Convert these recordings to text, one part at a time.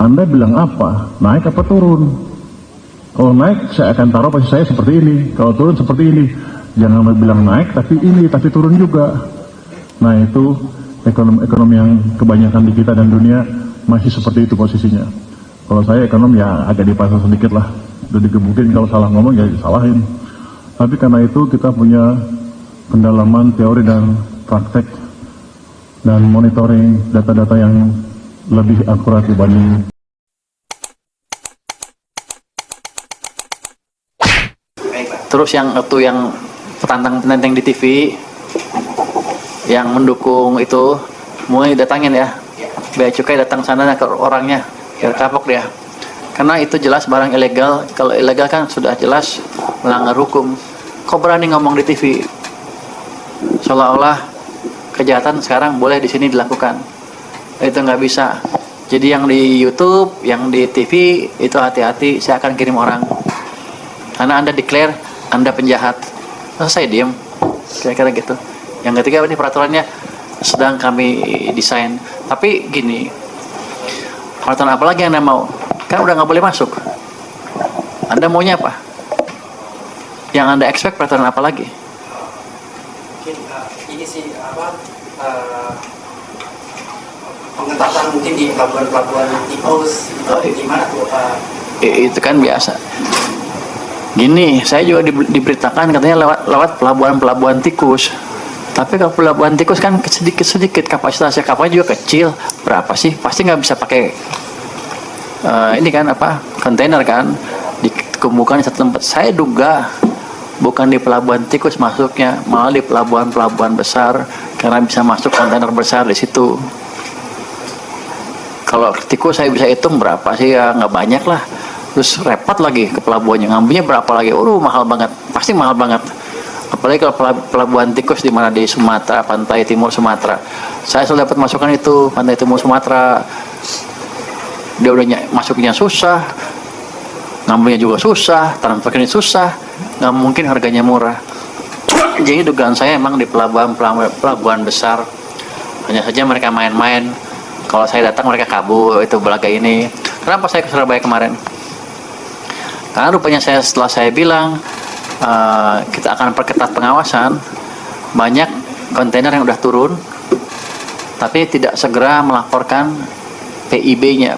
Anda bilang apa? Naik apa turun? Kalau naik saya akan taruh posisi saya seperti ini, kalau turun seperti ini. Jangan bilang naik tapi ini, tapi turun juga. Nah itu ekonomi yang kebanyakan di kita dan dunia masih seperti itu posisinya. Kalau saya ekonom ya agak dipasang sedikit lah, udah digebukin, kalau salah ngomong ya disalahin. Tapi karena itu kita punya pendalaman teori dan praktek dan monitoring data-data yang lebih akurat dibanding. Terus yang itu yang petantang-petantang di TV yang mendukung itu mulai datangin ya, Bea Cukai datang sana ke orangnya, biar kapok dia. Karena itu jelas barang ilegal. Kalau ilegal kan sudah jelas melanggar hukum. Kok berani ngomong di TV? Seolah-olah kejahatan sekarang boleh di sini dilakukan. Itu nggak bisa. Jadi yang di YouTube, yang di TV itu hati-hati. Saya akan kirim orang. Karena Anda declare Anda penjahat. Terus saya diem. Kira-kira gitu. Yang ketiga ini peraturannya sedang kami desain. Tapi gini, peraturan apa lagi yang Anda mau? Kan udah nggak boleh masuk. Anda maunya apa? Yang Anda expect peraturan apa lagi? Mungkin ini sih pengetatan mungkin di pelabuhan-pelabuhan tikus atau gimana tuh Pak? Itu kan biasa. Gini, saya juga diberitakan katanya lewat pelabuhan-pelabuhan tikus. Tapi kalau pelabuhan tikus kan sedikit-sedikit kapasitasnya, kapalnya juga kecil. Berapa sih? Pasti nggak bisa pakai ini kan apa kontainer kan dikumpulkan di satu tempat. Saya duga bukan di pelabuhan tikus masuknya, malah di pelabuhan-pelabuhan besar karena bisa masuk kontainer besar di situ. Kalau tikus saya bisa hitung berapa sih, ya nggak banyak lah. Terus repot lagi ke pelabuhannya, ngambilnya berapa lagi? Mahal banget, pasti mahal banget. Apalagi kalau pelabuhan tikus di mana di Sumatera, pantai timur Sumatera. Saya selalu dapat masukan itu, pantai timur Sumatera. Dia udah masuknya susah, ngambilnya juga susah, transportnya susah, nggak mungkin harganya murah. Jadi dugaan saya emang di pelabuhan besar. Hanya saja mereka main-main. Kalau saya datang mereka kabur, itu belaga ini. Kenapa saya ke Surabaya kemarin? Karena rupanya setelah saya bilang kita akan perketat pengawasan, banyak kontainer yang udah turun, tapi tidak segera melaporkan PIB-nya,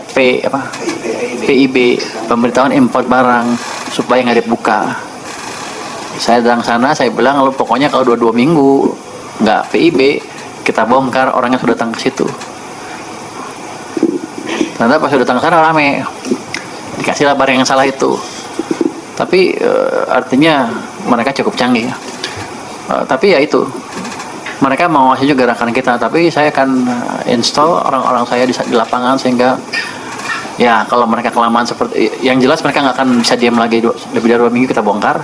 PIB, pemberitahuan import barang, supaya nggak dibuka. Saya datang sana, saya bilang, lalu pokoknya kalau 2 minggu nggak PIB, kita bongkar orangnya sudah datang ke situ. Ternyata pas sudah datang ke sana rame, dikasihlah barang yang salah itu. Tapi artinya mereka cukup canggih. Tapi ya itu, mereka mengawasi juga gerakan kita. Tapi saya akan install orang-orang saya di lapangan sehingga ya kalau mereka kelamaan seperti, yang jelas mereka nggak akan bisa diam lagi lebih dari 2 minggu kita bongkar.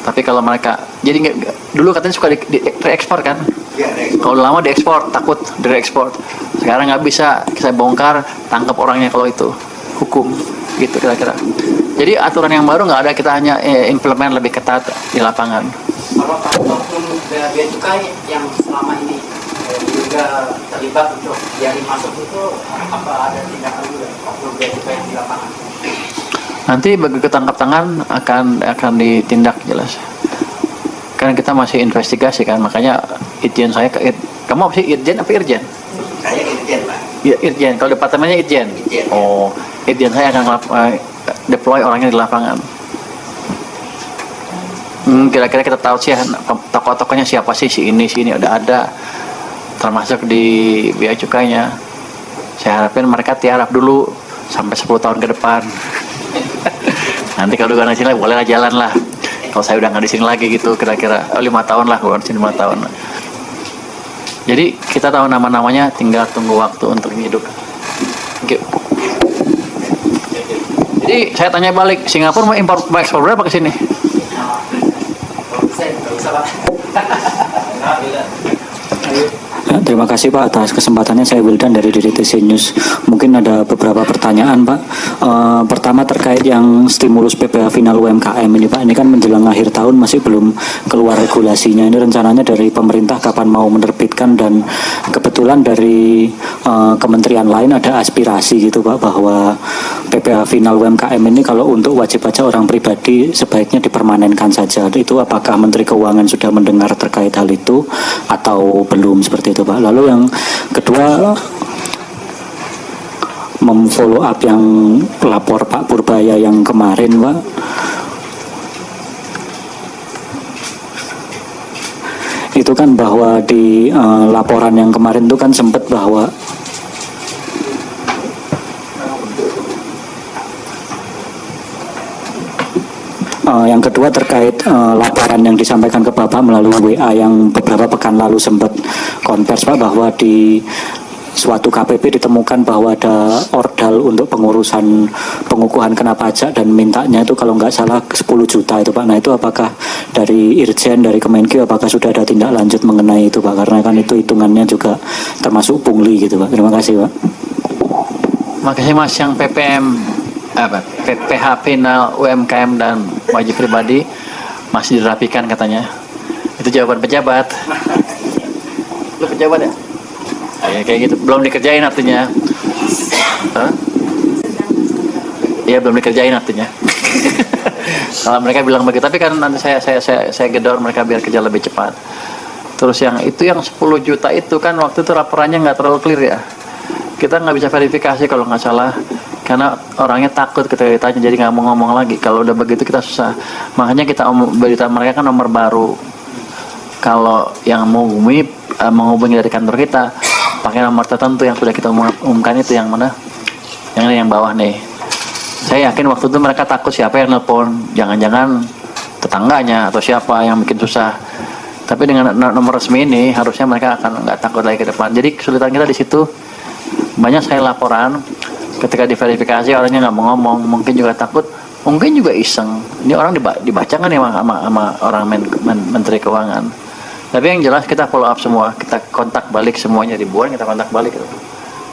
Tapi kalau mereka, jadi dulu katanya suka diekspor kan? Kalau lama diekspor, takut diekspor. Sekarang nggak bisa, saya bongkar, tangkap orangnya kalau itu hukum, gitu kira-kira. Jadi aturan yang baru nggak ada, kita hanya implement lebih ketat di lapangan. Kalau oknum Bea Cukai yang selama ini juga terlibat untuk biarin masuk itu, apa ada tindakan juga oknum Bea Cukai di lapangan? Nanti bagi ketangkap tangan akan ditindak jelas. Karena kita masih investigasi kan, makanya Irjen saya kamu apa sih, Irjen apa Irjen? Saya Irjen Pak. Ya, Irjen, kalau departemennya Irjen. Oh, Irjen saya akan deploy orangnya di lapangan. Kira-kira kita tahu sih tokoh-tokohnya siapa sih, si ini udah ada, termasuk di Bea Cukainya. Saya harapin mereka tiarap dulu sampai 10 tahun ke depan. Nanti kalau udah di sini bolehlah jalan lah. Kalau saya udah nggak di sini lagi gitu, kira-kira 5 tahun lah, keluar sini 5 tahun. Jadi kita tahu nama-namanya, tinggal tunggu waktu untuk hidup. Thank you. Jadi saya tanya balik, Singapura mau ekspor berapa ke sini? Terima kasih Pak atas kesempatannya. Saya Wildan dari DDTC News. Mungkin ada beberapa pertanyaan Pak. Pertama terkait yang stimulus PPh final UMKM ini Pak. Ini kan menjelang akhir tahun masih belum keluar regulasinya. Ini rencananya dari pemerintah kapan mau menerbitkan, dan kebetulan kebetulan dari kementerian lain ada aspirasi gitu Pak, bahwa PPh final UMKM ini kalau untuk wajib pajak orang pribadi sebaiknya dipermanenkan saja. Itu apakah Menteri Keuangan sudah mendengar terkait hal itu atau belum, seperti itu Pak? Lalu yang kedua, memfollow up yang lapor Pak Purbaya yang kemarin Pak. Itu kan bahwa di laporan yang kemarin itu kan sempat bahwa yang kedua terkait laporan yang disampaikan ke Bapak melalui WA yang beberapa pekan lalu sempat konvers Pak, bahwa di suatu KPP ditemukan bahwa ada ordal untuk pengurusan pengukuhan kena pajak dan mintanya itu kalau nggak salah 10 juta itu Pak. Nah itu apakah dari Irjen, dari Kemenkeu, apakah sudah ada tindak lanjut mengenai itu Pak? Karena kan itu hitungannya juga termasuk pungli gitu Pak. Terima kasih Pak. Makasih Mas, yang PPh final UMKM dan wajib pribadi masih dirapikan katanya. Itu jawaban pejabat. Lu pejabat ya? Ya, kayak gitu, belum dikerjain artinya. Iya, belum dikerjain artinya. Kalau mereka bilang begitu, tapi kan nanti saya gedor mereka biar kerja lebih cepat. Terus yang itu yang 10 juta itu kan waktu itu laporannya nggak terlalu clear ya. Kita nggak bisa verifikasi kalau nggak salah, karena orangnya takut ketika ditanya, jadi nggak mau ngomong lagi. Kalau udah begitu kita susah. Makanya kita berita mereka kan nomor baru. Kalau yang menghubungi dari kantor kita pakai nomor tertentu yang sudah kita umumkan, itu yang mana? Yang ini, yang bawah nih. Saya yakin waktu itu mereka takut siapa yang nelpon, jangan-jangan tetangganya atau siapa yang bikin susah. Tapi dengan nomor resmi ini harusnya mereka akan nggak takut lagi ke depan. Jadi kesulitan kita di situ. Banyak saya laporan ketika diverifikasi orangnya nggak mau ngomong, mungkin juga takut, mungkin juga iseng. Ini orang dibacakan ya sama orang Menteri Keuangan. Tapi yang jelas kita follow up semua, kita kontak balik semuanya, ribuan kita kontak balik gitu.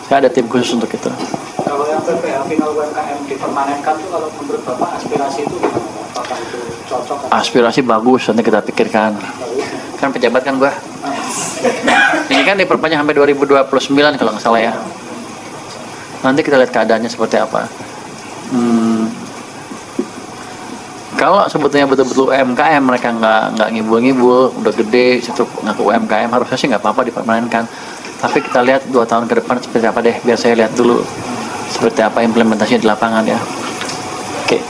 Saya ada tim khusus untuk itu. Kalau yang PPh final UMKM dipermanenkan tuh, kalau menurut Bapak aspirasi itu apakah itu cocok? Aspirasi bagus, nanti kita pikirkan. Kan pejabat kan gua. Ini kan diperpanjang sampai 2029 kalau nggak salah ya. Nanti kita lihat keadaannya seperti apa. Kalau sebetulnya betul-betul UMKM mereka nggak ngibul-ngibul, udah gede, situ ngaku UMKM, harusnya sih nggak apa-apa dipermanenkan. Tapi kita lihat 2 tahun ke depan seperti apa deh, biar saya lihat dulu seperti apa implementasinya di lapangan ya. Oke.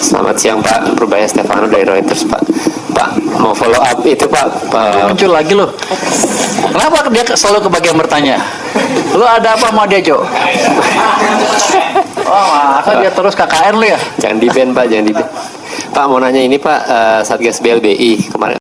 Selamat siang Pak, Purbaya Stefano dari Reuters Pak. Pak, mau follow up itu Pak. Muncul lagi loh. Kenapa dia selalu ke bagian bertanya? Lu ada apa sama dia, Jo? Oh, masa dia terus KKN lu ya? Jangan di-ban Pak, jangan di-ban. Pak, mau nanya ini Pak, Satgas BLBI kemarin